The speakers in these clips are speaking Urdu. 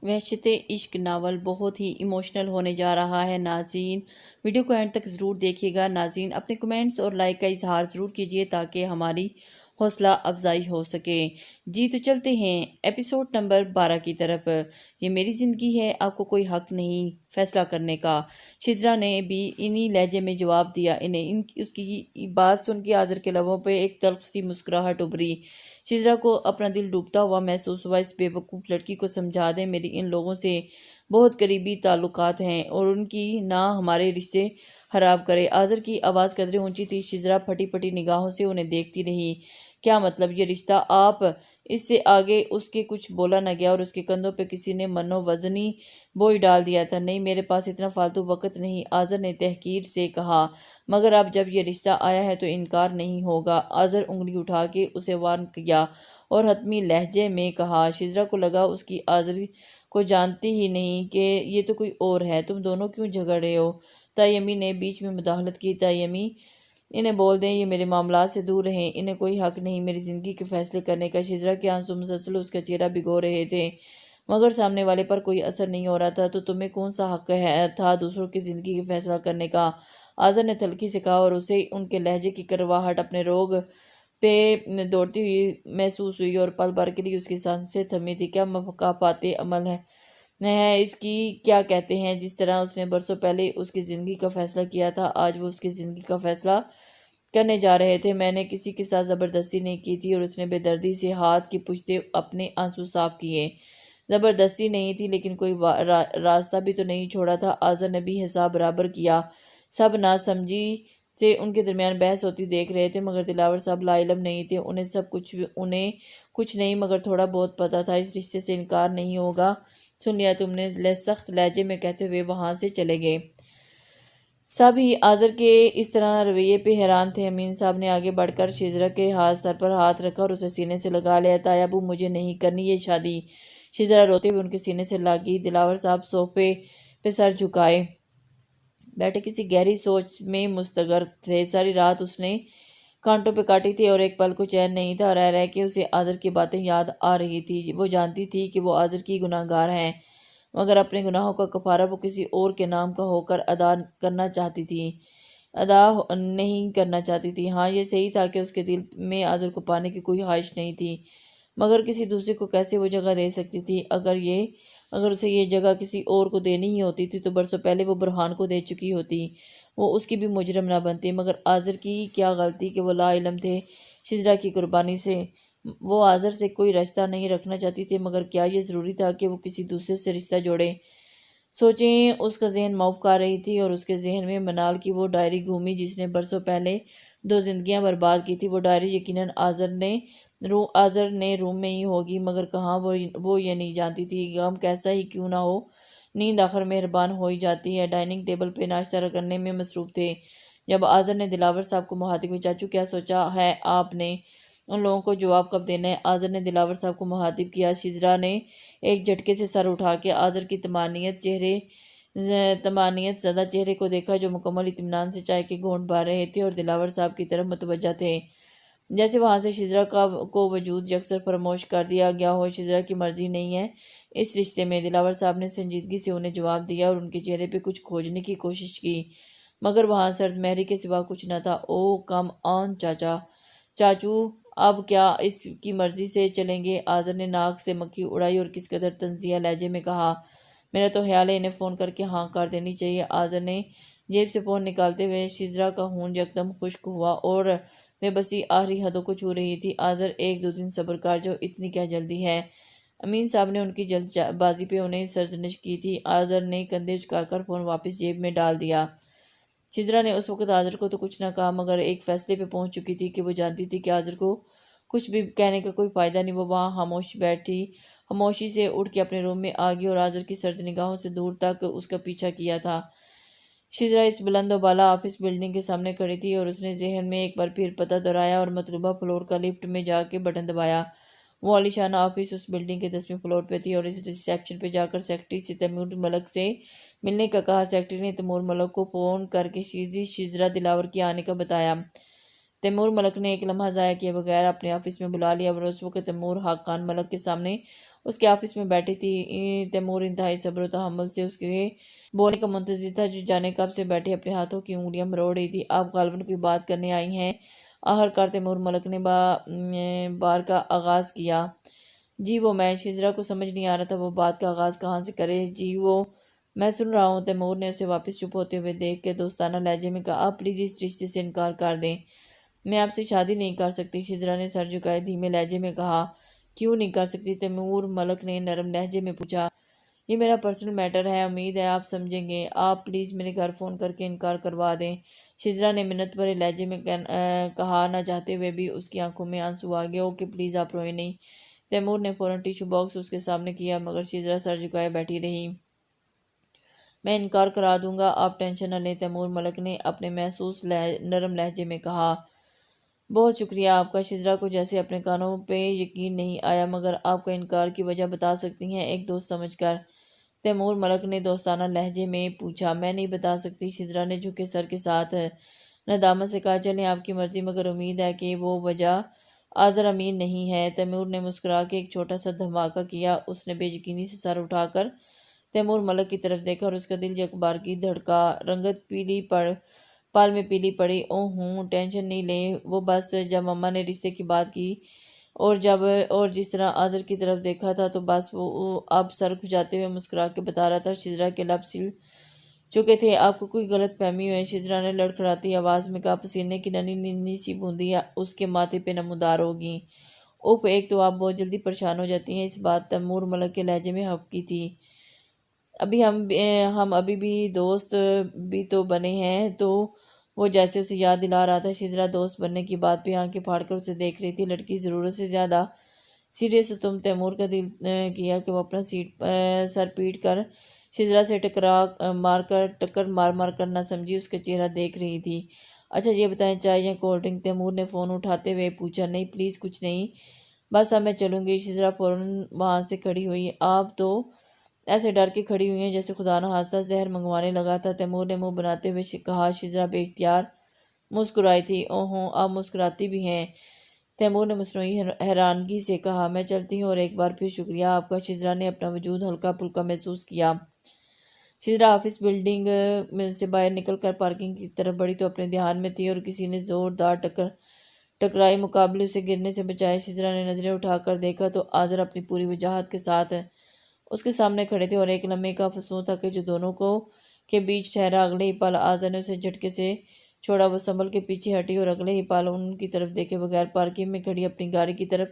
وحشت عشق ناول بہت ہی ایموشنل ہونے جا رہا ہے ناظرین، ویڈیو کو اینڈ تک ضرور دیکھیے گا۔ ناظرین اپنے کمنٹس اور لائک کا اظہار ضرور کیجیے تاکہ ہماری حوصلہ افزائی ہو سکے۔ جی تو چلتے ہیں ایپیسوڈ نمبر 12 کی طرف۔ یہ میری زندگی ہے، آپ کو کوئی حق نہیں فیصلہ کرنے کا۔ شجرا نے بھی انہی لہجے میں جواب دیا۔ اس کی بات سن کے آذر کے لبوں پہ ایک تلخ سی مسکراہٹ ابھری۔ شجرا کو اپنا دل ڈوبتا ہوا محسوس ہوا۔ اس بے وقوف لڑکی کو سمجھا دیں میری ان لوگوں سے بہت قریبی تعلقات ہیں اور ان کی نہ ہمارے رشتے خراب کرے۔ آذر کی آواز قدرے اونچی تھی۔ شجرا پھٹی پھٹی نگاہوں سے انہیں دیکھتی رہی۔ کیا مطلب یہ رشتہ؟ آپ؟ اس سے آگے اس کے کچھ بولا نہ گیا اور اس کے کندھوں پہ کسی نے منو وزنی بوجھ ڈال دیا تھا۔ نہیں، میرے پاس اتنا فالتو وقت نہیں، آذر نے تحقیر سے کہا، مگر اب جب یہ رشتہ آیا ہے تو انکار نہیں ہوگا۔ آذر انگلی اٹھا کے اسے وارن کیا اور حتمی لہجے میں کہا۔ شجرا کو لگا اس کی آذر کو جانتی ہی نہیں کہ یہ تو کوئی اور ہے۔ تم دونوں کیوں جھگڑ رہے ہو؟ تیمی نے بیچ میں مداخلت کی۔ تیمی، انہیں بول دیں یہ میرے معاملات سے دور رہیں، انہیں کوئی حق نہیں میری زندگی کے فیصلے کرنے کا۔ شجرا کے آنسو مسلسل اس کا چہرہ بھگو رہے تھے مگر سامنے والے پر کوئی اثر نہیں ہو رہا تھا۔ تو تمہیں کون سا حق تھا دوسروں کی زندگی کے فیصلہ کرنے کا؟ آذر نے تلخی سے کہا اور اسے ان کے لہجے کی کرواہٹ اپنے روگ پہ دوڑتی ہوئی محسوس ہوئی اور پل بھر کے لیے اس کی سانسیں تھمی تھی۔ کیا مکافات عمل ہے اس کی؟ کیا کہتے ہیں؟ جس طرح اس نے برسوں پہلے اس کی زندگی کا فیصلہ کیا تھا، آج وہ اس کی زندگی کا فیصلہ کرنے جا رہے تھے۔ میں نے کسی کے ساتھ زبردستی نہیں کی تھی۔ اور اس نے بے دردی سے ہاتھ کی پشتے اپنے آنسو صاف کیے۔ زبردستی نہیں تھی لیکن کوئی راستہ بھی تو نہیں چھوڑا تھا۔ آذر نے بھی حساب برابر کیا۔ سب ناسمجھی سے ان کے درمیان بحث ہوتی دیکھ رہے تھے مگر دلاور صاحب لا علم نہیں تھے۔ انہیں کچھ نہیں مگر تھوڑا بہت پتہ تھا اس رشتے سے انکار نہیں ہوگا۔ سن لیا تم نے؟ سخت لہجے میں کہتے ہوئے وہاں سے چلے گئے۔ سب ہی آذر کے اس طرح رویے پہ حیران تھے۔ امین صاحب نے آگے بڑھ کر شجرا کے سر پر ہاتھ رکھا اور اسے سینے سے لگا لیا۔ تایا ابو، مجھے نہیں کرنی یہ شادی۔ شجرا روتے ہوئے ان کے سینے سے لگ گئی۔ دلاور صاحب صوفے پہ سر جھکائے بیٹھے کسی گہری سوچ میں مستغرق تھے۔ ساری رات اس نے کانٹوں پہ کاٹی تھی اور ایک پل کو چین نہیں تھا۔ رہ رہ کے اسے آذر کی باتیں یاد آ رہی تھی۔ وہ جانتی تھی کہ وہ آذر کی گناہ گار ہیں مگر اپنے گناہوں کا کفارہ وہ کسی اور کے نام کا ہو کر ادا نہیں کرنا چاہتی تھی۔ ہاں، یہ صحیح تھا کہ اس کے دل میں آذر کو پانے کی کوئی خواہش نہیں تھی مگر کسی دوسرے کو کیسے وہ جگہ دے سکتی تھی؟ اگر اسے یہ جگہ کسی اور کو دینی ہی ہوتی تھی تو برسوں پہلے وہ برہان کو دے چکی ہوتی، وہ اس کی بھی مجرم نہ بنتی۔ مگر آذر کی کیا غلطی کہ وہ لا علم تھے شجرا کی قربانی سے؟ وہ آذر سے کوئی رشتہ نہیں رکھنا چاہتی تھی مگر کیا یہ ضروری تھا کہ وہ کسی دوسرے سے رشتہ جوڑے؟ سوچیں اس کا ذہن موق آ رہی تھی اور اس کے ذہن میں منال کی وہ ڈائری گھومی جس نے برسوں پہلے 2 زندگیاں برباد کی تھی۔ وہ ڈائری یقیناً آذر نے روم میں ہی ہوگی مگر کہاں؟ وہ یہ نہیں جانتی تھی۔ غم کیسا ہی کیوں نہ ہو، نیند آخر مہربان ہو ہی جاتی ہے۔ ڈائننگ ٹیبل پہ ناشتہ کرنے میں مصروف تھے جب آذر نے دلاور صاحب کو مخاطب کیا۔ چاچو، کیا سوچا ہے آپ نے؟ ان لوگوں کو جواب کب دینا ہے؟ آذر نے دلاور صاحب کو مخاطب کیا۔ شجرا نے ایک جھٹکے سے سر اٹھا کے آذر کی طمانینت زدہ چہرے کو دیکھا جو مکمل اطمینان سے چائے کے گھونٹ بھر رہے تھے اور دلاور صاحب کی طرف متوجہ تھے، جیسے وہاں سے شجرا کو وجود یکسر فراموش کر دیا گیا ہو۔ شجرا کی مرضی نہیں ہے اس رشتے میں، دلاور صاحب نے سنجیدگی سے انہیں جواب دیا اور ان کے چہرے پہ کچھ کھوجنے کی کوشش کی مگر وہاں سرد مہری کے سوا کچھ نہ تھا۔ او کم آن چاچو، اب کیا اس کی مرضی سے چلیں گے؟ آذر نے ناک سے مکھی اڑائی اور کس قدر طنزیہ لہجے میں کہا، میرا تو خیال ہے انہیں فون کر کے ہاں کر دینی چاہیے۔ آذر نے جیب سے فون نکالتے ہوئے شجرا کا خون یکدم خشک ہوا اور بے بسی آخری حدوں کو چھو رہی تھی۔ آذر 1-2 دن صبر کر، جو اتنی کیا جلدی ہے؟ امین صاحب نے ان کی جلد بازی پہ انہیں سرزنش کی تھی۔ آذر نے کندھے اچکا کر فون واپس جیب میں ڈال دیا۔ شجرا نے اس وقت آذر کو تو کچھ نہ کہا مگر ایک فیصلے پہ پہنچ چکی تھی کہ وہ جانتی تھی کہ آذر کو کچھ بھی کہنے کا کوئی فائدہ نہیں۔ وہ وہاں خاموشی سے اٹھ کے اپنے روم میں آ گئی اور آذر کی سرد نگاہوں سے دور تک اس کا پیچھا کیا تھا۔ شجرا اس بلند و بالا آفس بلڈنگ کے سامنے کھڑی تھی اور اس نے ذہن میں ایک بار پھر پتہ دہرایا اور مطلوبہ فلور کا لفٹ میں جا کے بٹن دبایا۔ وہ عالیشانہ آفس اس بلڈنگ کے 10ویں فلور پہ تھی اور اس ریسیپشن پہ جا کر سیکرٹری سے تیمور ملک سے ملنے کا کہا۔ سیکرٹری نے تیمور ملک کو فون کر کے شجرا دلاور کے آنے کا بتایا۔ تیمور ملک نے ایک لمحہ ضائع کیے بغیر اپنے آفس میں بلا لیا اور اس وقت تیمور خاقان ملک کے سامنے اس کے آفس میں بیٹھی تھی۔ تیمور انتہائی صبر و تحمل سے اس کے بولنے کا منتظر تھا، جو جانے کب سے بیٹھی اپنے ہاتھوں کی انگلیاں مروڑ رہی تھی۔ آپ غالباً کوئی بات کرنے آئی ہیں؟ آخرکار تیمور ملک نے بار کا آغاز کیا۔ جی وہ میں شجرا کو سمجھ نہیں آ رہا تھا وہ بات کا آغاز کہاں سے کرے۔ جی وہ میں سن رہا ہوں۔ تیمور نے اسے واپس چپ ہوتے ہوئے دیکھ کے دوستانہ لہجے میں کہا، آپ پلیز اس رشتے سے انکار کر دیں۔ میں آپ سے شادی نہیں کر سکتی۔ شجرا نے سر جھکائے دھیمے لہجے میں کہا، کیوں نہیں کر سکتی؟ تیمور ملک نے نرم لہجے میں پوچھا، یہ میرا پرسنل میٹر ہے، امید ہے آپ سمجھیں گے۔ آپ پلیز میرے گھر فون کر کے انکار کروا دیں۔ شجرا نے منت بھرے لہجے میں کہا، نہ چاہتے ہوئے بھی اس کی آنکھوں میں آنسو آ گئے۔ اوکے پلیز آپ روئیں نہیں۔ تیمور نے فوراً ٹیشو باکس اس کے سامنے کیا، مگر شجرا سر جھکائے بیٹھی رہی۔ میں انکار کرا دوں گا، آپ ٹینشن نہ لیں، تیمور ملک نے اپنے محسوس نرم لہجے میں کہا۔ بہت شکریہ آپ کا۔ شجرا کو جیسے اپنے کانوں پہ یقین نہیں آیا، مگر آپ کا انکار کی وجہ بتا سکتی ہیں ایک دوست سمجھ کر؟ تیمور ملک نے دوستانہ لہجے میں پوچھا۔ میں نہیں بتا سکتی، شجرا نے جھکے سر کے ساتھ ندامت سے کہا، چلیں آپ کی مرضی، مگر امید ہے کہ وہ وجہ آذر امین نہیں ہے۔ تیمور نے مسکرا کے ایک چھوٹا سا دھماکہ کیا۔ اس نے بے یقینی سے سر اٹھا کر تیمور ملک کی طرف دیکھا اور اس کا دل یک بار کی دھڑکا۔ رنگت پال میں پیلی پڑی۔ اوہ ہوں، ٹینشن نہیں لیں، وہ بس جب مما نے رشتے کی بات کی اور جس طرح آذر کی طرف دیکھا تھا تو بس وہ اب سر کھجاتے ہوئے مسکرا کے بتا رہا تھا۔ شجرا کے لب سل چکے تھے۔ آپ کو کوئی غلط فہمی ہوئی؟ شجرا نے لڑکھڑاتی آواز میں کہا، پسینے کی ننھی ننھی سی بوندیاں اس کے ماتھے پہ نمودار ہوگی۔ اوف، ایک تو آپ بہت جلدی پریشان ہو جاتی ہیں۔ اس بات تیمور ملک کے لہجے میں حبکی تھی۔ ہم ابھی بھی دوست بھی تو بنے ہیں۔ تو وہ جیسے اسے یاد دلا رہا تھا۔ شجرا دوست بننے کی بات پہ آنکھیں پھاڑ کر اسے دیکھ رہی تھی۔ لڑکی ضرورت سے زیادہ سیریس تم۔ تیمور کا دل کیا کہ وہ اپنا سر پیٹ کر شجرا سے ٹکر مار کر نہ سمجھی اس کا چہرہ دیکھ رہی تھی۔ اچھا یہ بتائیں، چائے یا کولڈ ڈرنک؟ تیمور نے فون اٹھاتے ہوئے پوچھا۔ نہیں پلیز کچھ نہیں، بس اب میں چلوں گی۔ شجرا فوراً وہاں سے کھڑی ہوئی۔ آپ تو ایسے ڈر کے کھڑی ہوئی ہیں جیسے خدا نخواستہ زہر منگوانے لگا تھا، تیمور نے منہ بناتے ہوئے کہا۔ شجرا بے اختیار مسکرائی تھی۔ اوہو، آپ مسکراتی بھی ہیں، تیمور نے مصنوعی حیرانگی سے کہا۔ میں چلتی ہوں اور ایک بار پھر شکریہ آپ کا۔ شجرا نے اپنا وجود ہلکا پھلکا محسوس کیا۔ شجرا آفس بلڈنگ سے باہر نکل کر پارکنگ کی طرف بڑھی تو اپنے دھیان میں تھی اور کسی نے زوردار ٹکرائی مقابلے اسے گرنے سے بچائے۔ شجرا نے نظریں اٹھا کر دیکھا تو آذر اپنی پوری وجاہت کے ساتھ اس کے سامنے کھڑے تھے اور ایک لمحے کا فسوں تھا کہ جو دونوں کے بیچ ٹھہرا۔ اگلے ہی پل آذر نے اسے جھٹکے سے چھوڑا، وہ سنبھل کے پیچھے ہٹی اور اگلے ہی پل ان کی طرف دیکھے بغیر پارکنگ میں کھڑی اپنی گاڑی کی طرف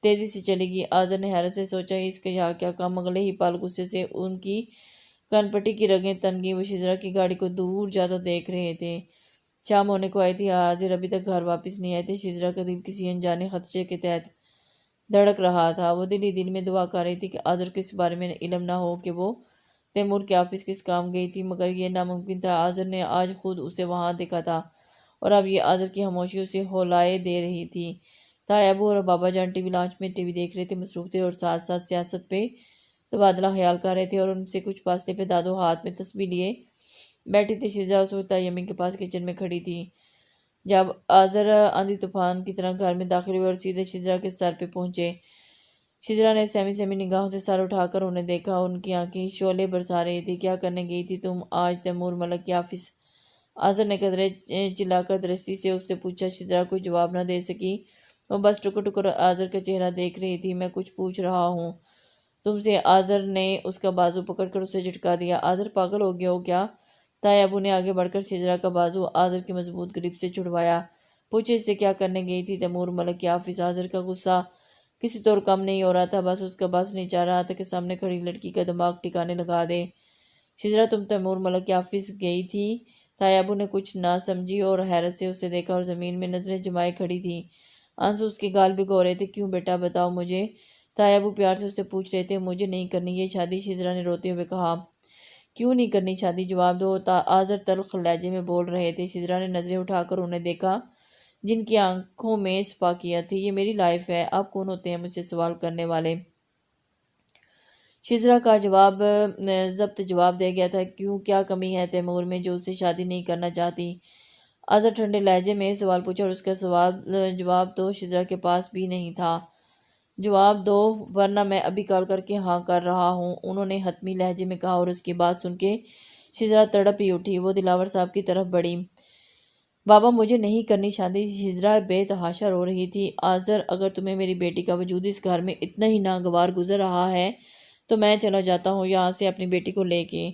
تیزی سے چلی گئی۔ آذر نے حیرت سے سوچا، اس کا یہاں کیا کام؟ اگلے ہی پل غصے سے ان کی کن پٹی کی رگیں تن گئیں۔ وہ شجرا کی گاڑی کو دور جاتا دیکھ رہے تھے۔ شام ہونے کو آئی تھی، آذر ابھی تک گھر واپس نہیں آئے تھے۔ شجرا کا دل کسی انجانے خدشے کے تحت دھڑک رہا تھا۔ وہ دل ہی دل میں دعا کر رہی تھی کہ آذر کو اس بارے میں علم نہ ہو کہ وہ تیمور کے آفس کس کام گئی تھی، مگر یہ ناممکن تھا۔ آذر نے آج خود اسے وہاں دیکھا تھا اور اب یہ آذر کی خاموشی اسے ہولائے دے رہی تھی۔ تائی ابو اور بابا جان ٹی وی لانچ میں ٹی وی دیکھ رہے تھے، مصروف تھے اور ساتھ ساتھ سیاست پہ تبادلہ خیال کر رہے تھے، اور ان سے کچھ فاصلے پہ دادو ہاتھ میں تسبیح لیے بیٹھی تھی۔ شجرا اس وقت تائی امی کے پاس کچن میں کھڑی تھی جب آذر آندھی طوفان کی طرح گھر میں داخل ہوئے اور سیدھے شجرا کے سر پہ پہنچے۔ شجرا نے سہمی نگاہوں سے سر اٹھا کر انہیں دیکھا۔ ان کی آنکھیں شعلے برسا رہی تھی۔ کیا کرنے گئی تھی تم آج تیمور ملک کے آفس؟ آذر نے قدرے چلا کر درستی سے اس سے پوچھا۔ شجرا کوئی جواب نہ دے سکی، وہ بس ٹکر ٹکر آذر کا چہرہ دیکھ رہی تھی۔ میں کچھ پوچھ رہا ہوں تم سے۔ آذر نے اس کا بازو پکڑ کر اسے جھٹکا دیا۔ آذر پاگل ہو گیا ہو کیا؟ تائی ابو نے آگے بڑھ کر شجرا کا بازو آذر کی مضبوط گرپ سے چھڑوایا۔ پوچھے اس سے کیا کرنے گئی تھی تیمور ملک کے آفس؟ آذر کا غصہ کسی طور کم نہیں ہو رہا تھا، بس اس کا بس نہیں چاہ رہا تھا کہ سامنے کھڑی لڑکی کا دماغ ٹھکانے لگا دے۔ شجرا تم تیمور ملک کے آفس گئی تھی؟ تائی ابو نے کچھ نہ سمجھی اور حیرت سے اسے دیکھا اور زمین میں نظریں جمائے کھڑی تھی۔ آنسو اس کے گال بھگو رہے تھے۔ کیوں بیٹا بتاؤ مجھے، تائی ابو پیار سے اسے پوچھ رہے تھے۔ مجھے نہیں کرنی یہ شادی، شجرا نے روتے ہوئے کہا۔ کیوں نہیں کرنی شادی؟ جواب دو، آذر تلخ لہجے میں بول رہے تھے۔ شجرا نے نظریں اٹھا کر انہیں دیکھا جن کی آنکھوں میں صفاقیت تھی۔ یہ میری لائف ہے، آپ کون ہوتے ہیں مجھ سے سوال کرنے والے؟ شجرا کا جواب ضبط جواب دے گیا تھا۔ کیوں، کیا کمی ہے تیمور میں جو اسے شادی نہیں کرنا چاہتی؟ آذر ٹھنڈے لہجے میں سوال پوچھا اور اس کا جواب تو شجرا کے پاس بھی نہیں تھا۔ جواب دو ورنہ میں ابھی کال کر کے ہاں کر رہا ہوں، انہوں نے حتمی لہجے میں کہا، اور اس کی بات سن کے شجرا تڑپ ہی اٹھی۔ وہ دلاور صاحب کی طرف بڑھی۔ بابا مجھے نہیں کرنی شادی۔ شجرا بے تحاشا رو رہی تھی۔ آذر اگر تمہیں میری بیٹی کا وجود اس گھر میں اتنا ہی ناگوار گزر رہا ہے تو میں چلا جاتا ہوں یہاں سے اپنی بیٹی کو لے کے۔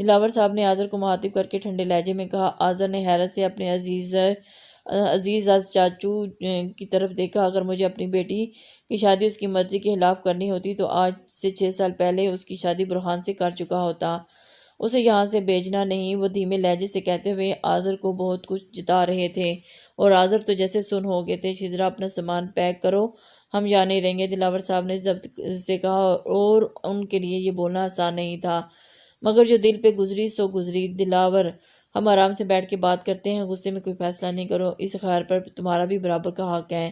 دلاور صاحب نے آذر کو مخاطب کر کے ٹھنڈے لہجے میں کہا۔ آذر نے حیرت سے اپنے عزیز از چاچو کی طرف دیکھا۔ اگر مجھے اپنی بیٹی کی شادی اس کی مرضی کے خلاف کرنی ہوتی تو آج سے 6 سال پہلے اس کی شادی برہان سے کر چکا ہوتا۔ اسے یہاں سے بھیجنا نہیں، وہ دھیمے لہجے سے کہتے ہوئے آذر کو بہت کچھ جتا رہے تھے، اور آذر تو جیسے سن ہو گئے تھے۔ شجرا اپنا سامان پیک کرو، ہم یہاں نہیں رہیں گے، دلاور صاحب نے ضبط سے کہا، اور ان کے لیے یہ بولنا آسان نہیں تھا، مگر جو دل پہ گزری سو گزری۔ دلاور ہم آرام سے بیٹھ کے بات کرتے ہیں، غصے میں کوئی فیصلہ نہیں کرو، اس خیر پر تمہارا بھی برابر کا حق ہے۔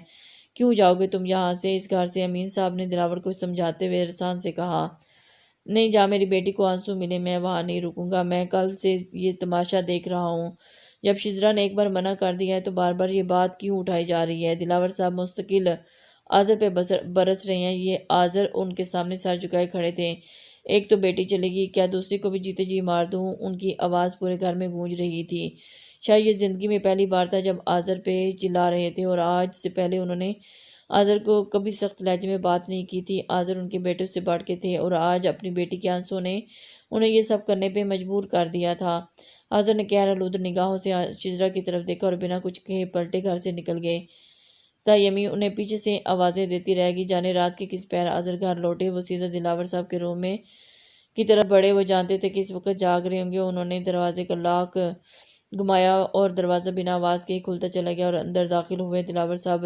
کیوں جاؤ گے تم یہاں سے، اس گھر سے؟ امین صاحب نے دلاور کو سمجھاتے ہوئے رسان سے کہا۔ نہیں، جہاں میری بیٹی کو آنسو ملے میں وہاں نہیں رکوں گا، میں کل سے یہ تماشا دیکھ رہا ہوں۔ جب شجرا نے ایک بار منع کر دیا ہے تو بار بار یہ بات کیوں اٹھائی جا رہی ہے؟ دلاور صاحب مستقل آذر پہ برس رہے ہیں۔ یہ آذر ان کے سامنے سر جھکائے کھڑے تھے۔ ایک تو بیٹی چلے گی، کیا دوسری کو بھی جیتے جی مار دوں؟ ان کی آواز پورے گھر میں گونج رہی تھی۔ شاید یہ زندگی میں پہلی بار تھا جب آذر پہ چلا رہے تھے، اور آج سے پہلے انہوں نے آذر کو کبھی سخت لہجے میں بات نہیں کی تھی۔ آذر ان کے بیٹوں سے بڑھ کے تھے، اور آج اپنی بیٹی کے آنسوں نے انہیں یہ سب کرنے پہ مجبور کر دیا تھا۔ آذر نے کہہ آلود نگاہوں سے شجرا کی طرف دیکھا اور بنا کچھ کہے پلٹے گھر سے نکل گئے۔ یمی انہیں پیچھے سے آوازیں دیتی رہ گی، جانے رات کے کس پہر آذر گھر لوٹے۔ وہ سیدھا دلاور صاحب کے روم میں کی طرف بڑھے۔ وہ جانتے تھے کہ اس وقت جاگ رہے ہوں گے۔ انہوں نے دروازے کا لاک گھمایا اور دروازہ بنا آواز کے ہی کھلتا چلا گیا، اور اندر داخل ہوئے۔ دلاور صاحب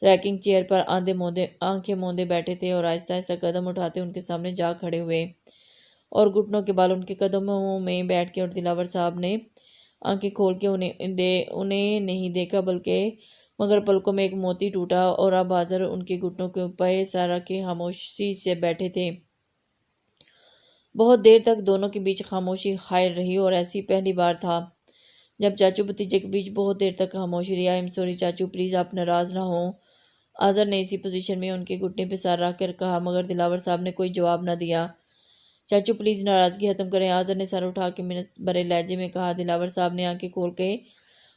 ریکنگ چیئر پر آنکھیں موندے بیٹھے تھے، اور آہستہ آہستہ قدم اٹھاتے ان کے سامنے جا کھڑے ہوئے، اور گھٹنوں کے بال ان کے قدموں میں بیٹھ کے، اور دلاور صاحب نے آنکھیں کھول کے انہیں نہیں دیکھا مگر پلکوں میں ایک موتی ٹوٹا، اور اب آذر ان کے گھٹنوں کے اوپر سر رکھ کے خاموشی سے بیٹھے تھے۔ بہت دیر تک دونوں کے بیچ خاموشی حائل رہی، اور ایسی پہلی بار تھا جب چاچو بھتیجے کے بیچ بہت دیر تک خاموشی رہی۔ "آئی ایم سوری چاچو، پلیز آپ ناراض نہ ہوں"۔ آذر نے اسی پوزیشن میں ان کے گھٹنے پہ سر رکھ کر کہا، مگر دلاور صاحب نے کوئی جواب نہ دیا۔ "چاچو پلیز ناراضگی ختم کریں"، آذر نے سر اٹھا کے منت بھرے لہجے میں کہا۔ دلاور صاحب نے آنکھیں کھول کے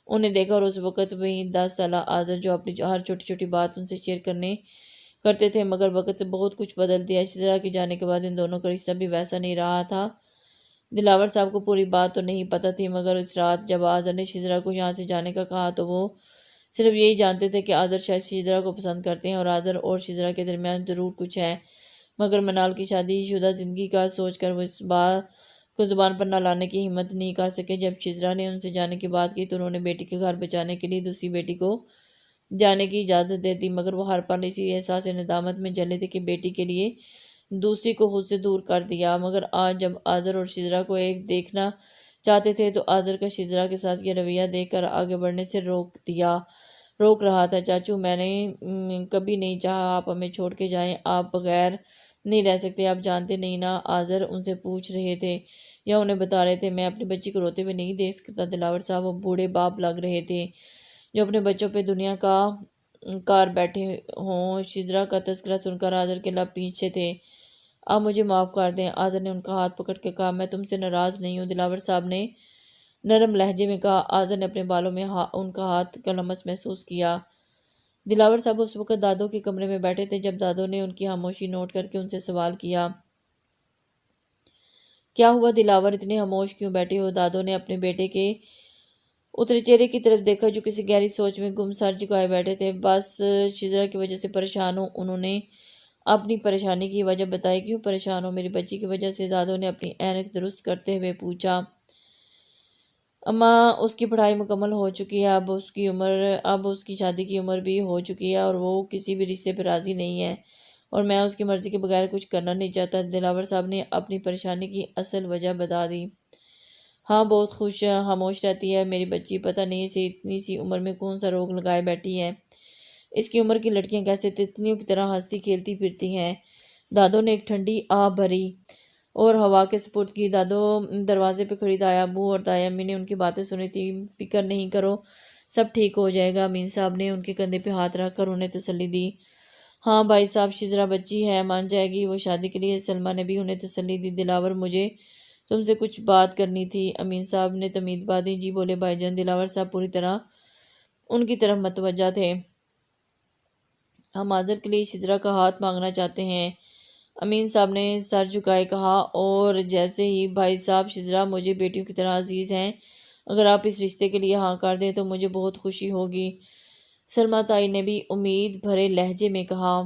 انہیں دیکھا، اور اس وقت وہی 10 سالہ آذر جو اپنی ہر چھوٹی چھوٹی بات ان سے شیئر کرتے تھے، مگر وقت بہت کچھ بدل دیا۔ شجرا کے جانے کے بعد ان دونوں کا رشتہ بھی ویسا نہیں رہا تھا۔ دلاور صاحب کو پوری بات تو نہیں پتہ تھی، مگر اس رات جب آذر نے شجرا کو یہاں سے جانے کا کہا تو وہ صرف یہی جانتے تھے کہ آذر شاید شجرا کو پسند کرتے ہیں، اور آذر اور شجرا کے درمیان ضرور کچھ ہے، مگر منال کی شادی شدہ زندگی کا سوچ کر وہ اس بات کو زبان پر نہ لانے کی ہمت نہیں کر سکے۔ جب شجرا نے ان سے جانے کی بات کی تو انہوں نے بیٹی کے گھر بچانے کے لیے دوسری بیٹی کو جانے کی اجازت دے دی، مگر وہ ہر پل اسی احساس ندامت میں جلے تھے کہ بیٹی کے لیے دوسری کو خود سے دور کر دیا۔ مگر آج جب آذر اور شجرا کو ایک دیکھنا چاہتے تھے تو آذر کا شجرا کے ساتھ یہ رویہ دیکھ کر آگے بڑھنے سے روک رہا تھا۔ "چاچو، میں نے کبھی نہیں چاہا آپ ہمیں چھوڑ کے جائیں، آپ بغیر نہیں رہ سکتے، آپ جانتے نہیں نا"، آذر ان سے پوچھ رہے تھے یا انہیں بتا رہے تھے۔ "میں اپنی بچی کو روتے ہوئے نہیں دیکھ سکتا"، دلاور صاحب وہ بوڑھے باپ لگ رہے تھے جو اپنے بچوں پہ دنیا کا کار بیٹھے ہوں۔ شجرا کا تذکرہ سن کر آذر کے لب پیچھے تھے۔ "آپ مجھے معاف کر دیں"، آذر نے ان کا ہاتھ پکڑ کے کہا۔ "میں تم سے ناراض نہیں ہوں"، دلاور صاحب نے نرم لہجے میں کہا۔ آذر نے اپنے بالوں میں ان کا ہاتھ کا لمس محسوس کیا۔ دلاور صاحب اس وقت دادو کے کمرے میں بیٹھے تھے۔ جب دادو نے ان کی خاموشی نوٹ کر کے ان سے سوال کیا، "کیا ہوا دلاور، اتنے خاموش کیوں بیٹھے ہو"؟ دادو نے اپنے بیٹے کے اترے چہرے کی طرف دیکھا جو کسی گہری سوچ میں گم سر جھکائے بیٹھے تھے۔ "بس شجرا کی وجہ سے پریشان ہوں"، انہوں نے اپنی پریشانی کی وجہ بتائی۔ "کیوں پریشان ہو"؟ "میری بچی کی وجہ سے"، دادو نے اپنی اینک درست کرتے ہوئے پوچھا۔ "اماں، اس کی پڑھائی مکمل ہو چکی ہے، اب اس کی شادی کی عمر بھی ہو چکی ہے، اور وہ کسی بھی رشتے پہ راضی نہیں ہے، اور میں اس کی مرضی کے بغیر کچھ کرنا نہیں چاہتا"، دلاور صاحب نے اپنی پریشانی کی اصل وجہ بتا دی۔ "ہاں، بہت خاموش رہتی ہے میری بچی، پتہ نہیں اسے اتنی سی عمر میں کون سا روگ لگائے بیٹھی ہے، اس کی عمر کی لڑکیاں کیسے تتلیوں کی طرح ہنستی کھیلتی پھرتی ہیں"، دادو نے ایک ٹھنڈی آہ بھری اور ہوا کے سپرد کی۔ دادو دروازے پہ کھڑی دایا ابو اور دایا امی نے ان کی باتیں سنی تھی۔ "فکر نہیں کرو، سب ٹھیک ہو جائے گا"، امین صاحب نے ان کے کندھے پہ ہاتھ رکھ کر انہیں تسلی دی۔ ہاں بھائی صاحب، شزرا بچی ہے، مان جائے گی، وہ شادی کے لیے۔ سلمہ نے بھی انہیں تسلی دی۔ دلاور مجھے تم سے کچھ بات کرنی تھی۔ امین صاحب نے تمید بادی۔ جی بولے بھائی جان۔ دلاور صاحب پوری طرح ان کی طرف متوجہ تھے۔ ہم آذر کے لیے شزرا کا ہاتھ مانگنا چاہتے ہیں۔ امین صاحب نے سر جھکائے کہا، اور جیسے ہی بھائی صاحب، شزرا مجھے بیٹیوں کی طرح عزیز ہیں، اگر آپ اس رشتے کے لیے ہاں کر دیں تو مجھے بہت خوشی ہوگی۔ سلمہ تائی نے بھی امید بھرے لہجے میں کہا،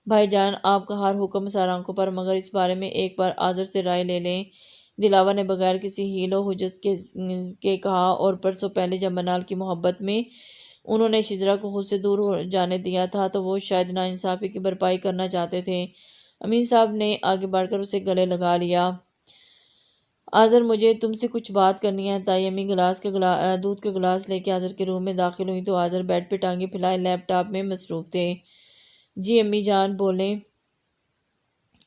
بھائی جان آپ کا ہر حکم سار آنکھوں پر، مگر اس بارے میں ایک بار آذر سے رائے لے لیں۔ دلاور نے بغیر کسی حیل و حجت کے کہا، اور پرسوں پہلے جب منال کی محبت میں انہوں نے شزرا کو خود سے دور ہو جانے دیا تھا تو وہ شاید ناانصافی کی بھرپائی کرنا چاہتے تھے۔ امین صاحب نے آگے بڑھ کر اسے گلے لگا لیا۔ آذر مجھے تم سے کچھ بات کرنی ہے۔ تائی امی دودھ کا گلاس لے کے آذر کے روم میں داخل ہوئی تو آذر بیڈ پہ ٹانگیں پھیلائے لیپ ٹاپ میں مصروف تھے۔ جی امی جان بولیں۔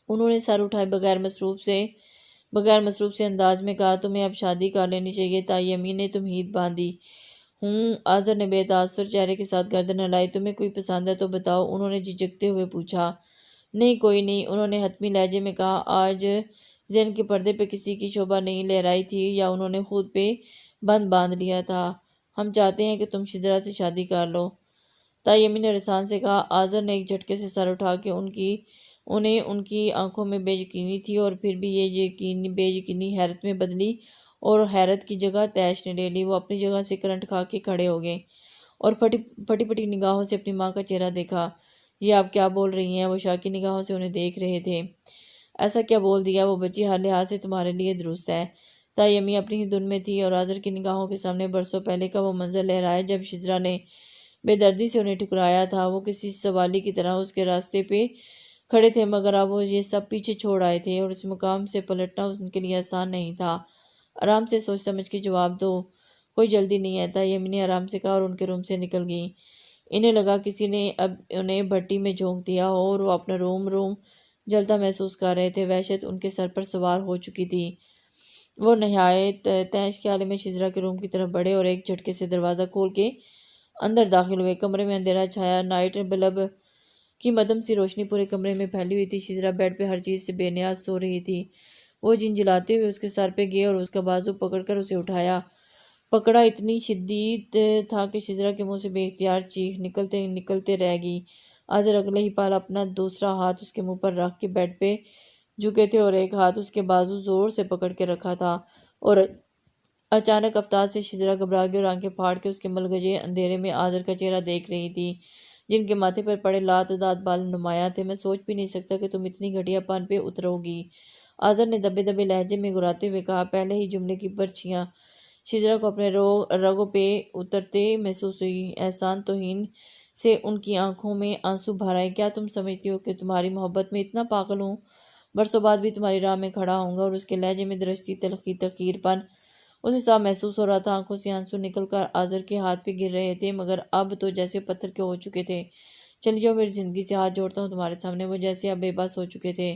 انہوں نے سر اٹھائے بغیر مصروف سے انداز میں کہا، تمہیں اب شادی کر لینی چاہیے۔ تائی امی نے تمہید باندھی۔ آذر نے بے تاثر چہرے کے ساتھ گردن ہلائی۔ تمہیں کوئی پسند ہے تو بتاؤ، انہوں نے جھجکتے ہوئے پوچھا۔ نہیں کوئی نہیں، انہوں نے حتمی لہجے میں کہا۔ آج ذہن کے پردے پہ کسی کی شوبھا نہیں لہرائی تھی، یا انہوں نے خود پہ بند باندھ لیا تھا۔ ہم چاہتے ہیں کہ تم شزرا سے شادی کر لو۔ تائی امی نے رسان سے کہا۔ آذر نے ایک جھٹکے سے سر اٹھا کے انہیں ان کی آنکھوں میں بے یقینی تھی، اور پھر بھی یہ بے یقینی حیرت میں بدلی، اور حیرت کی جگہ طیش نے لے لی۔ وہ اپنی جگہ سے کرنٹ کھا کے کھڑے ہو گئے، اور پھٹی پھٹی نگاہوں سے اپنی ماں کا چہرہ دیکھا۔ یہ آپ کیا بول رہی ہیں؟ وہ شاکی نگاہوں سے انہیں دیکھ رہے تھے۔ ایسا کیا بول دیا؟ وہ بچی ہر لحاظ سے تمہارے لیے درست ہے۔ تائی امی اپنی ہی دھن میں تھی، اور آذر کی نگاہوں کے سامنے برسوں پہلے کا وہ منظر لہرایا جب شزرا نے بے دردی سے انہیں ٹھکرایا تھا۔ وہ کسی سوالی کی طرح اس کے راستے پہ کھڑے تھے، مگر اب وہ یہ سب پیچھے چھوڑ آئے تھے، اور اس مقام سے پلٹنا ان کے لیے آسان نہیں تھا۔ آرام سے سوچ سمجھ کے جواب دو، کوئی جلدی نہیں ہے، تائی امی نے آرام سے کہا، اور ان کے روم سے نکل گئیں۔ انہیں لگا کسی نے اب انہیں بھٹی میں جھونک دیا ہو، اور وہ اپنا روم جلتا محسوس کر رہے تھے۔ وحشت ان کے سر پر سوار ہو چکی تھی۔ وہ نہایت طیش کے حال میں شزرا کے روم کی طرف بڑھے، اور ایک جھٹکے سے دروازہ کھول کے اندر داخل ہوئے۔ کمرے میں اندھیرا چھایا، نائٹ بلب کی مدھم سی روشنی پورے کمرے میں پھیلی ہوئی تھی۔ شزرا بیڈ پہ ہر چیز سے بے نیاز سو رہی تھی۔ وہ جھنجھلاتے ہوئے اس کے سر پہ گئے، اور اس کا بازو پکڑ کر اسے اٹھایا۔ پکڑا اتنی شدید تھا کہ شزرا کے منہ سے بے اختیار چیخ نکلتے رہ گئی۔ آذر اگلے ہی پل اپنا دوسرا ہاتھ اس کے منہ پر رکھ کے بیڈ پہ جھکے تھے، اور ایک ہاتھ اس کے بازو زور سے پکڑ کے رکھا تھا، اور اچانک آفتاب سے شزرا گھبرا گئی، اور آنکھیں پھاڑ کے اس کے ملگجے اندھیرے میں آذر کا چہرہ دیکھ رہی تھی، جن کے ماتھے پر پڑے لاتعداد بال نمایاں تھے۔ میں سوچ بھی نہیں سکتا کہ تم اتنی گھٹیا پن پہ اترو گی، آذر نے دبے دبے لہجے میں گراتے ہوئے کہا۔ پہلے ہی جملے کی برچھیاں شزرا کو اپنے رگوں پہ اترتے محسوس ہوئی۔ احسان توہین سے ان کی آنکھوں میں آنسو بھر آئے۔ کیا تم سمجھتی ہو کہ تمہاری محبت میں اتنا پاگل ہوں؟ برسوں بعد بھی تمہاری راہ میں کھڑا ہوں گا۔ اور اس کے لہجے میں درشتی تلخی تحقیر پن اسے صاف محسوس ہو رہا تھا۔ آنکھوں سے آنسو نکل کر آذر کے ہاتھ پہ گر رہے تھے، مگر اب تو جیسے پتھر کے ہو چکے تھے۔ چلی جاؤ، میری زندگی سے ہاتھ جوڑتا ہوں تمہارے سامنے۔ وہ جیسے اب بے بس ہو چکے تھے۔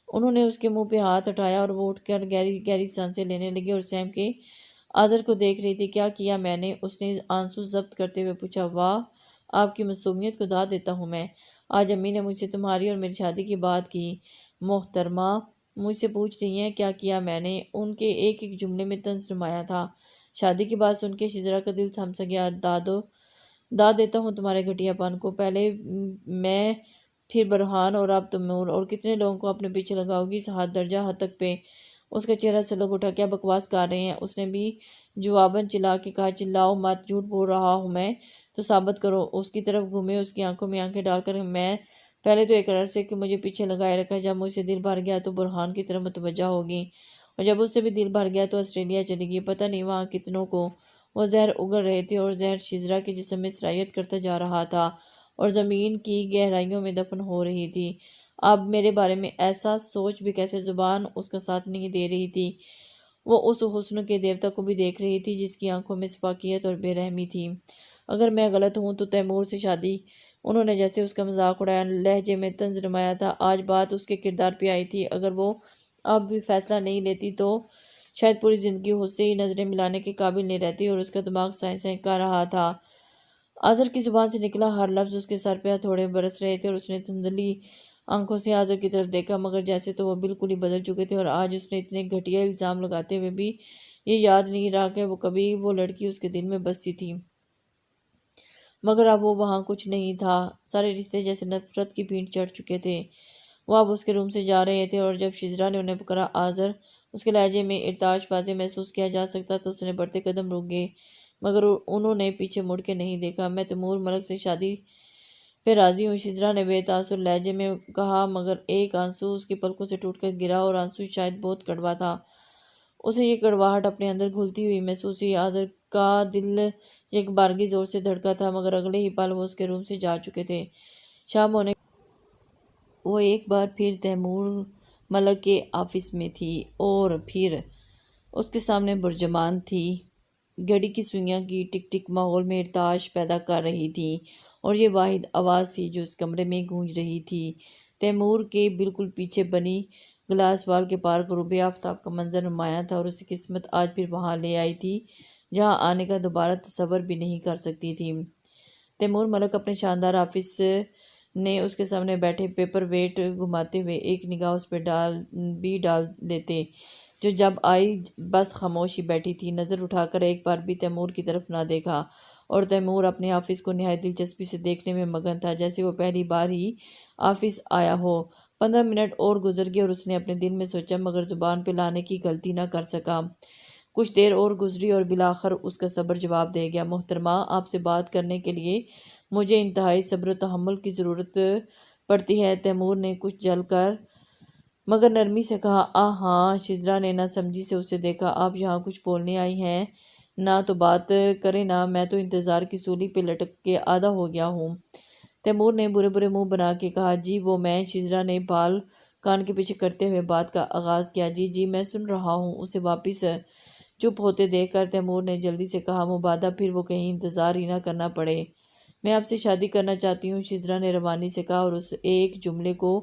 انہوں نے اس کے منہ پہ ہاتھ اٹھایا، اور وہ اٹھ کر گہری گہری سانسیں لینے لگی، اور سہم کے آذر کو دیکھ رہی تھی۔ کیا کیا میں نے؟ اس نے آنسو ضبط کرتے ہوئے پوچھا۔ واہ، آپ کی معصومیت کو داد دیتا ہوں میں۔ آج امی نے مجھ سے تمہاری اور میری شادی کی بات کی۔ محترمہ مجھ سے پوچھ رہی ہیں کیا کیا میں نے؟ ان کے ایک ایک جملے میں طنز نمایاں تھا۔ شادی کی بات سن کے شزرا کا دل تھم سا گیا۔ داد دیتا ہوں تمہارے گھٹیا پن کو، پہلے میں، پھر برہان، اور اب تیمور، اور کتنے لوگوں کو اپنے پیچھے لگاؤ گی اس درجہ حد تک پہ؟ اس کا چہرہ سلگ اٹھا۔ کیا بکواس کر رہے ہیں؟ اس نے بھی جواباً چلا کے کہا۔ چلاؤ مت، جھوٹ بول رہا ہوں میں تو ثابت کرو۔ اس کی طرف گھومے، اس کی آنکھوں میں آنکھیں ڈال کر۔ میں پہلے تو ایک عرصے کہ مجھے پیچھے لگائے رکھا، جب مجھ سے دل بھر گیا تو برہان کی طرف متوجہ ہوگی، اور جب اس سے بھی دل بھر گیا تو آسٹریلیا چلی گئی۔ پتہ نہیں وہاں کتنوں کو وہ زہر اگل رہے تھے، اور زہر شزرا کے جسم میں سرایت کرتا جا رہا تھا، اور زمین کی گہرائیوں میں دفن ہو رہی تھی۔ اب میرے بارے میں ایسا سوچ بھی کیسے؟ زبان اس کا ساتھ نہیں دے رہی تھی۔ وہ اس حسن کے دیوتا کو بھی دیکھ رہی تھی جس کی آنکھوں میں سفاکیت اور بے رحمی تھی۔ اگر میں غلط ہوں تو تیمور سے شادی؟ انہوں نے جیسے اس کا مذاق اڑایا، لہجے میں طنز نمایاں تھا۔ آج بات اس کے کردار پہ آئی تھی۔ اگر وہ اب بھی فیصلہ نہیں لیتی تو شاید پوری زندگی اس سے ہی نظریں ملانے کے قابل نہیں رہتی، اور اس کا دماغ سائیں سائیں کر رہا تھا۔ آذر کی زبان سے نکلا ہر لفظ اس کے سر پہ ہتھوڑے برس رہے تھے اور اس نے دھندلی آنکھوں سے آذر کی طرف دیکھا، مگر جیسے تو وہ بالکل ہی بدل چکے تھے، اور آج اس نے اتنے گھٹیا الزام لگاتے ہوئے بھی یہ یاد نہیں رہا کہ کبھی وہ لڑکی اس کے دل میں بستی تھی۔ مگر اب وہ وہاں کچھ نہیں تھا، سارے رشتے جیسے نفرت کی بھینٹ چڑھ چکے تھے۔ وہ اب اس کے روم سے جا رہے تھے اور جب شزرا نے انہیں پکارا آذر، اس کے لہجے میں ارتعاش واضح محسوس کیا جا سکتا تھا۔ اس نے بڑھتے قدم رک گئے، مگر انہوں نے پیچھے مڑ کے نہیں دیکھا۔ میں تیمور ملک سے شادی پہ راضی ہوں، شزرا نے بے تاثر لہجے میں کہا، مگر ایک آنسو اس کی پلکوں سے ٹوٹ کر گرا، اور آنسو شاید بہت کڑوا تھا۔ اسے یہ کڑواہٹ اپنے اندر گھلتی ہوئی محسوس ہوئی۔ آذر کا دل یک بارگی زور سے دھڑکا تھا، مگر اگلے ہی پل وہ اس کے روم سے جا چکے تھے۔ شام ہونے وہ ایک بار پھر تیمور ملک کے آفس میں تھی، اور پھر اس کے سامنے برجمان تھی۔ گھڑی کی سوئیاں کی ٹک ٹک ماحول میں ارتعاش پیدا کر رہی تھی، اور یہ واحد آواز تھی جو اس کمرے میں گونج رہی تھی۔ تیمور کے بالکل پیچھے بنی گلاس وال کے پار غروب آفتاب کا منظر نمایاں تھا، اور اسے قسمت آج پھر وہاں لے آئی تھی جہاں آنے کا دوبارہ تصور بھی نہیں کر سکتی تھی۔ تیمور ملک اپنے شاندار آفس نے اس کے سامنے بیٹھے پیپر ویٹ گھماتے ہوئے ایک نگاہ اس پہ ڈال لیتے، جو جب آئی بس خاموش ہی بیٹھی تھی، نظر اٹھا کر ایک بار بھی تیمور کی طرف نہ دیکھا، اور تیمور اپنے آفس کو نہایت دلچسپی سے دیکھنے میں مگن تھا، جیسے وہ پہلی بار ہی آفس آیا ہو۔ 15 منٹ اور گزر گئے اور اس نے اپنے دل میں سوچا، مگر زبان پہ لانے کی غلطی نہ کر سکا۔ کچھ دیر اور گزری اور بالآخر اس کا صبر جواب دے گیا۔ محترمہ، آپ سے بات کرنے کے لیے مجھے انتہائی صبر و تحمل کی ضرورت پڑتی ہے، تیمور نے کچھ جل کر مگر نرمی سے کہا۔ ہاں، شزرا نے نہ سمجھی سے اسے دیکھا۔ آپ یہاں کچھ بولنے آئی ہیں نا، تو بات کریں نا، میں تو انتظار کی سولی پہ لٹک کے آدھا ہو گیا ہوں۔ تیمور نے برے برے منہ بنا کے کہا، جی وہ میں، شزرا نے بال کان کے پیچھے کرتے ہوئے بات کا آغاز کیا، جی میں سن رہا ہوں۔ اسے واپس چپ ہوتے دیکھ کر تیمور نے جلدی سے کہا، مبادا پھر وہ کہیں انتظار ہی نہ کرنا پڑے۔ میں آپ سے شادی کرنا چاہتی ہوں، شزرا نے روانی سے کہا، اور اس ایک جملے کو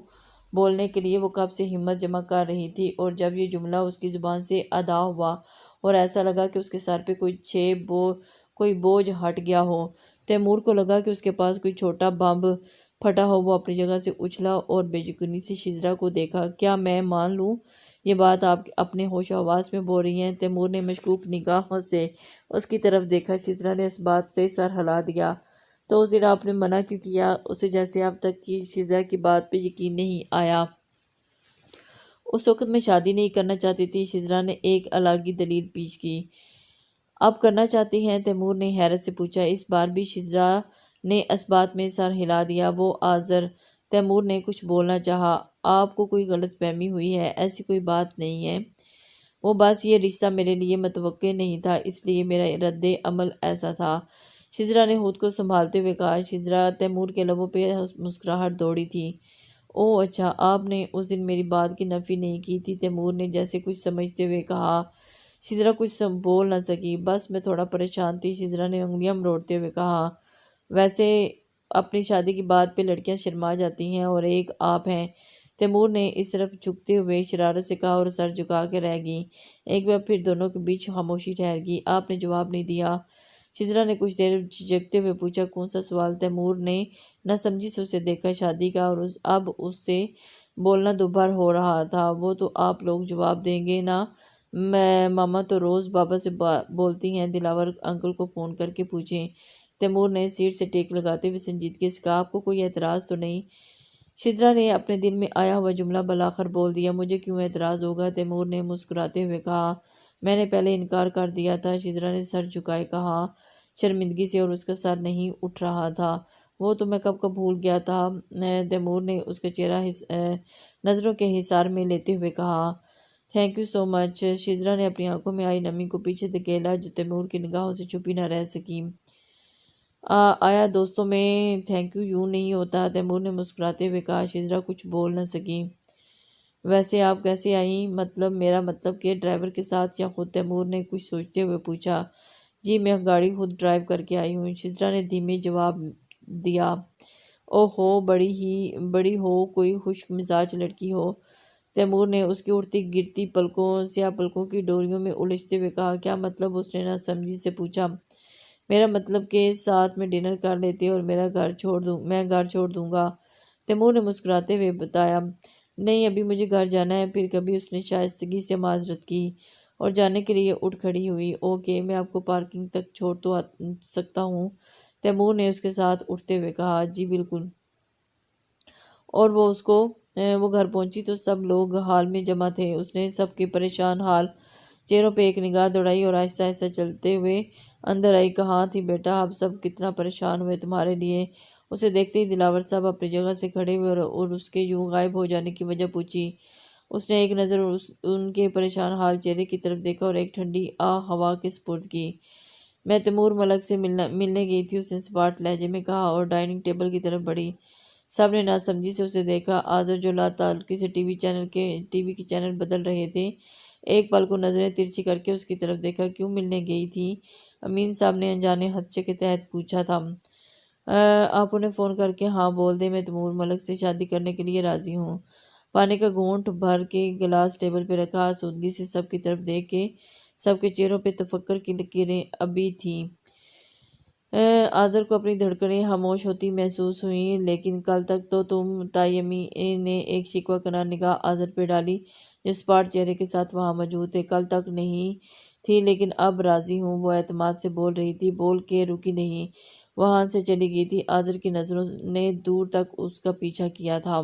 بولنے کے لیے وہ کب سے ہمت جمع کر رہی تھی، اور جب یہ جملہ اس کی زبان سے ادا ہوا اور ایسا لگا کہ اس کے سر پہ کوئی بوجھ ہٹ گیا ہو، تیمور کو لگا کہ اس کے پاس کوئی چھوٹا بم پھٹا ہو۔ وہ اپنی جگہ سے اچھلا اور بے یقینی سے شزرا کو دیکھا۔ کیا میں مان لوں یہ بات آپ اپنے ہوش و حواس میں بول رہی ہیں؟ تیمور نے مشکوک نگاہوں سے اس کی طرف دیکھا۔ شزرا نے اس بات سے سر ہلا دیا۔ تو اس دن آپ نے منع کیوں کیا؟ اسے جیسے اب تک کی شزرا کی بات پہ یقین نہیں آیا۔ اس وقت میں شادی نہیں کرنا چاہتی تھی، شزرا نے ایک الگ دلیل پیش کی۔ اب کرنا چاہتی ہیں؟ تیمور نے حیرت سے پوچھا۔ اس بار بھی شزرا نے اس بات میں سر ہلا دیا۔ وہ آذر، تیمور نے کچھ بولنا چاہا۔ آپ کو کوئی غلط فہمی ہوئی ہے، ایسی کوئی بات نہیں ہے، وہ بس یہ رشتہ میرے لیے متوقع نہیں تھا، اس لیے میرا رد عمل ایسا تھا، شزرا نے خود کو سنبھالتے ہوئے کہا۔ شزرا، تیمور کے لبوں پہ مسکراہٹ دوڑی تھی۔ اوہ اچھا، آپ نے اس دن میری بات کی نفی نہیں کی تھی، تیمور نے جیسے کچھ سمجھتے ہوئے کہا۔ شزرا کچھ بول نہ سکی۔ بس میں تھوڑا پریشان تھی، شزرا نے انگلیاں مروڑتے ہوئے کہا۔ ویسے اپنی شادی کی بات پہ لڑکیاں شرما جاتی ہیں، اور ایک آپ ہیں، تیمور نے اس طرف جھکتے ہوئے شرارت سے کہا، اور سر جھکا کے رہ گئی۔ ایک بار پھر دونوں کے بیچ خاموشی ٹھہر گئی۔ آپ نے جواب نہیں دیا، شزرا نے کچھ دیر جھجکتے ہوئے پوچھا۔ کون سا سوال؟ تیمور نے نہ سمجھی سے اسے دیکھا۔ شادی کا، اور اب اس سے بولنا دوبھر ہو رہا تھا۔ وہ تو آپ لوگ جواب دیں گے نا، ماما تو روز بابا سے بولتی ہیں، دلاور انکل کو فون کر کے پوچھیں۔ تیمور نے سیٹ سے ٹیک لگاتے ہوئے سنجیدگی سے کہا، آپ کو کوئی اعتراض تو نہیں؟ شزرا نے اپنے دل میں آیا ہوا جملہ بالآخر بول دیا۔ مجھے کیوں اعتراض ہوگا؟ تیمور نے مسکراتے ہوئے کہا۔ میں نے پہلے انکار کر دیا تھا، شزرا نے سر جھکائے کہا، شرمندگی سے، اور اس کا سر نہیں اٹھ رہا تھا۔ وہ تو میں کب بھول گیا تھا، تیمور نے اس کا چہرہ نظروں کے حصار میں لیتے ہوئے کہا۔ تھینک یو سو مچ، شزرا نے اپنی آنکھوں میں آئی نمی کو پیچھے دھکیلا جو تیمور کی نگاہوں سے چھپی نہ رہ سکی۔ آیا دوستوں میں تھینک یوں نہیں ہوتا، تیمور نے مسکراتے ہوئے کہا۔ شزرا کچھ بول نہ سکی۔ ویسے آپ کیسے آئیں؟ مطلب میرا مطلب کہ ڈرائیور کے ساتھ یا خود؟ تیمور نے کچھ سوچتے ہوئے پوچھا۔ جی میں گاڑی خود ڈرائیو کر کے آئی ہوں، شزرا نے دھیمے جواب دیا۔ اوہو، بڑی ہو، کوئی خشک مزاج لڑکی ہو، تیمور نے اس کی اٹھتی گرتی پلکوں، سیاہ پلکوں کی ڈوریوں میں الجھتے ہوئے کہا۔ کیا مطلب؟ اس نے نہ سمجھی سے پوچھا۔ میرا مطلب کہ ساتھ میں ڈنر کر لیتے اور میں گھر چھوڑ دوں گا۔ تیمور نے مسکراتے ہوئے بتایا، نہیں ابھی مجھے گھر جانا ہے۔ پھر کبھی اس نے شائستگی سے معذرت کی اور جانے کے لیے اٹھ کھڑی ہوئی۔ اوکے، میں آپ کو پارکنگ تک چھوڑ تو سکتا ہوں؟ تیمور نے اس کے ساتھ اٹھتے ہوئے کہا، جی بالکل۔ اور وہ گھر پہنچی تو سب لوگ ہال میں جمع تھے۔ اس نے سب کے پریشان حال چہروں پہ ایک نگاہ دوڑائی اور آہستہ آہستہ چلتے ہوئے اندر آئی۔ کہاں تھی بیٹا؟ آپ سب کتنا پریشان ہوئے تمہارے لیے۔ اسے دیکھتے ہی دلاور صاحب اپنی جگہ سے کھڑے ہوئے اور اس کے یوں غائب ہو جانے کی وجہ پوچھی۔ اس نے ایک نظر ان کے پریشان حال چہرے کی طرف دیکھا اور ایک ٹھنڈی ہوا کے سپرد کی۔ میں تیمور ملک سے ملنے گئی تھی، اس نے سپاٹ لہجے میں کہا اور ڈائننگ ٹیبل کی طرف بڑھی۔ سب نے ناسمجھی سے اسے دیکھا۔ آذر جو لاتعلقی سے ٹی وی کے چینل بدل رہے تھے، ایک پل کو نظریں ترچھی کر کے اس کی طرف دیکھا۔ کیوں ملنے گئی تھی؟ امین صاحب نے انجانے خدشے کے تحت پوچھا تھا۔ آپ انہیں فون کر کے ہاں بول دیں، میں تیمور ملک سے شادی کرنے کے لیے راضی ہوں۔ پانی کا گھونٹ بھر کے گلاس ٹیبل پہ رکھا، آسودگی سے سب کی طرف دیکھ کے سب کے چہروں پہ تفکر کی لکیریں ابھی تھیں۔ آذر کو اپنی دھڑکنیں خاموش ہوتی محسوس ہوئیں، لیکن کل تک تو تم تائی امی نے ایک شکوہ کنار نگاہ آذر پہ ڈالی جو سپاٹ چہرے کے ساتھ وہاں موجود تھے۔ کل تک نہیں تھی لیکن اب راضی ہوں، وہ اعتماد سے بول رہی تھی، بول کے رکی نہیں، وہاں سے چلی گئی تھی۔ آذر کی نظروں نے دور تک اس کا پیچھا کیا تھا۔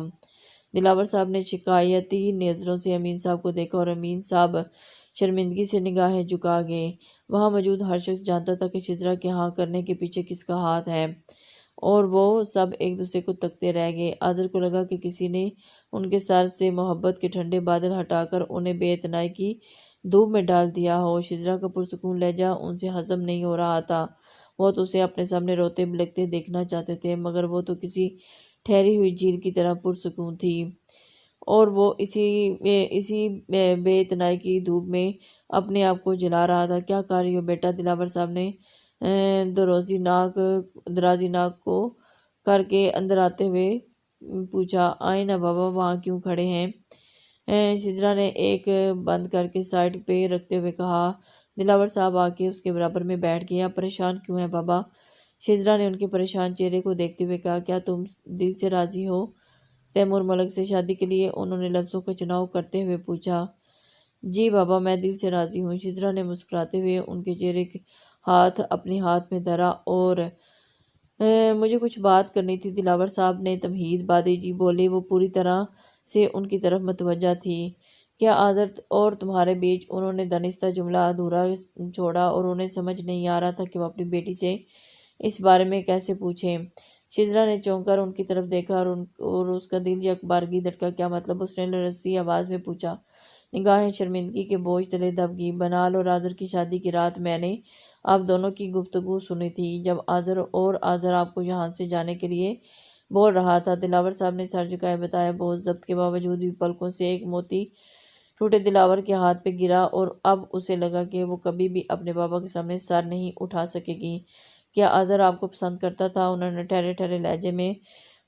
دلاور صاحب نے شکایتی نظروں سے امین صاحب کو دیکھا اور امین صاحب شرمندگی سے نگاہیں جھکا گئے۔ وہاں موجود ہر شخص جانتا تھا کہ شجرا کے ہاں کرنے کے پیچھے کس کا ہاتھ ہے، اور وہ سب ایک دوسرے کو تکتے رہ گئے۔ آذر کو لگا کہ کسی نے ان کے سر سے محبت کے ٹھنڈے بادل ہٹا کر انہیں بے اعتنائی کی دھوپ میں ڈال دیا ہو۔ شجرا کا پرسکون لہجہ ان سے ہضم نہیں ہو رہا تھا۔ وہ تو اسے اپنے سامنے روتے بلکتے دیکھنا چاہتے تھے، مگر وہ تو کسی ٹھہری ہوئی جھیل کی طرح پرسکون تھی، اور وہ اسی بے اعتنائی کی دھوپ میں اپنے آپ کو جلا رہا تھا۔ کیا کر رہی ہو بیٹا؟ دلاور صاحب نے درازی ناک کو کر کے اندر آتے ہوئے پوچھا۔ آئیں نا بابا، وہاں کیوں کھڑے ہیں؟ شجرا نے ایک بند کر کے سائڈ پہ رکھتے ہوئے کہا۔ دلاور صاحب آ کے اس کے برابر میں بیٹھ گیا۔ پریشان کیوں ہیں بابا؟ شجرا نے ان کے پریشان چہرے کو دیکھتے ہوئے کہا، کیا تم دل سے راضی ہو تیمور ملک سے شادی کے لیے؟ انہوں نے لفظوں کا چناؤ کرتے ہوئے پوچھا۔ جی بابا، میں دل سے راضی ہوں۔ شجرا نے مسکراتے ہوئے ان کے چہرے کے ہاتھ اپنے ہاتھ میں دھرا اور مجھے کچھ بات کرنی تھی۔ دلاور صاحب نے تمہید بادے جی بولے، وہ پوری طرح سے ان کی طرف متوجہ تھی۔ کیا آذر اور تمہارے بیچ؟ انہوں نے دانستہ جملہ ادھورا چھوڑا اور انہیں سمجھ نہیں آ رہا تھا کہ وہ اپنی بیٹی سے اس بارے میں کیسے پوچھیں۔ شجرا نے چونک کر ان کی طرف دیکھا اور اس کا دل یک بارگی دھڑکا۔ کیا مطلب؟ اس نے لرزتی آواز میں پوچھا۔ نگاہیں شرمندگی کے بوجھ تلے دب گئی۔ بنال اور آذر کی شادی کی رات میں نے آپ دونوں کی گفتگو سنی تھی، جب آذر آپ کو یہاں سے جانے کے لیے بول رہا تھا۔ دلاور صاحب نے سر جھکائے بتایا۔ بہت ضبط کے باوجود بھی پلکوں سے ایک موتی ٹوٹے دلاور کے ہاتھ پہ گرا اور اب اسے لگا کہ وہ کبھی بھی اپنے بابا کے سامنے سر نہیں اٹھا سکے گی۔ کیا آذر آپ کو پسند کرتا تھا؟ انہوں نے ٹھہرے ٹھہرے لہجے میں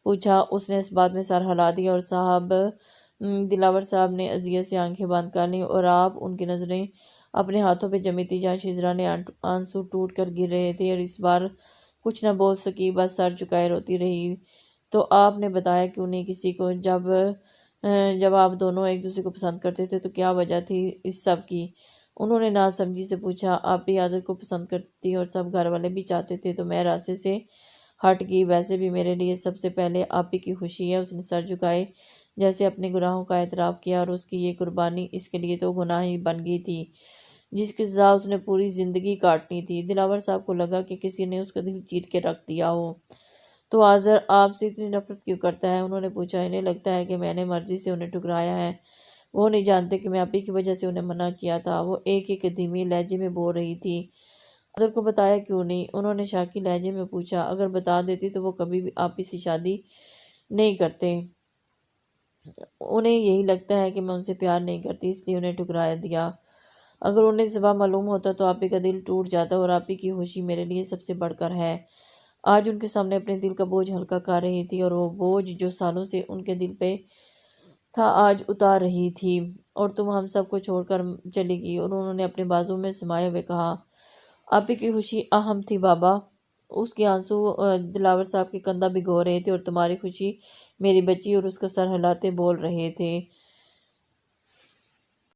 پوچھا۔ اس نے اس بات میں سر ہلا دیا اور دلاور صاحب نے اذیت سے آنکھیں بند کر لیں اور آپ ان کی نظریں اپنے ہاتھوں پہ جمی تھی جہاں شجرا نے آنسو ٹوٹ کر گر رہے تھے، اور اس بار کچھ نہ بول سکی، بس سر جھکائے روتی رہی۔ تو آپ نے بتایا کیوں نہیں کسی کو؟ جب آپ دونوں ایک دوسرے کو پسند کرتے تھے تو کیا وجہ تھی اس سب کی؟ انہوں نے ناسمجھی سے پوچھا۔ آپ بھی آذر کو پسند کرتی اور سب گھر والے بھی چاہتے تھے تو میں راستے سے ہٹ گئی۔ ویسے بھی میرے لیے سب سے پہلے آپ ہی کی خوشی ہے۔ اس نے سر جھکائے جیسے اپنے گناہوں کا اعتراف کیا، اور اس کی یہ قربانی اس کے لیے تو گناہ ہی بن گئی تھی جس کی سزا اس نے پوری زندگی کاٹنی تھی۔ دلاور صاحب کو لگا کہ کسی نے اس کا دل چیر کے رکھ دیا ہو۔ تو آذر آپ سے اتنی نفرت کیوں کرتا ہے؟ انہوں نے پوچھا۔ انہیں لگتا ہے کہ میں نے مرضی سے انہیں ٹھکرایا ہے، وہ نہیں جانتے کہ میں آپ ہی کی وجہ سے انہیں منع کیا تھا۔ وہ ایک دھیمی لہجے میں بول رہی تھی۔ آذر کو بتایا کیوں نہیں؟ انہوں نے شاکی لہجے میں پوچھا۔ اگر بتا دیتی تو وہ کبھی بھی آپ ہی سے شادی نہیں کرتے۔ انہیں یہی لگتا ہے کہ میں ان سے پیار نہیں کرتی، اس لیے انہیں ٹھکرا دیا۔ اگر انہیں صبح معلوم ہوتا تو آپ ہی کا دل ٹوٹ جاتا، اور آپ ہی کی خوشی میرے لیے سب سے بڑھ کر ہے۔ آج ان کے سامنے اپنے دل کا بوجھ ہلکا کر رہی تھی، اور وہ بوجھ جو سالوں سے ان کے دل پہ تھا آج اتار رہی تھی۔ اور تم ہم سب کو چھوڑ کر چلی گئی، اور انہوں نے اپنے بازو میں سمائے ہوئے کہا۔ آپے کی خوشی اہم تھی بابا، اس کے آنسو دلاور صاحب کے کندھا بھگو رہے تھے، اور تمہاری خوشی میری بچی، اور اس کا سر ہلاتے بول رہے تھے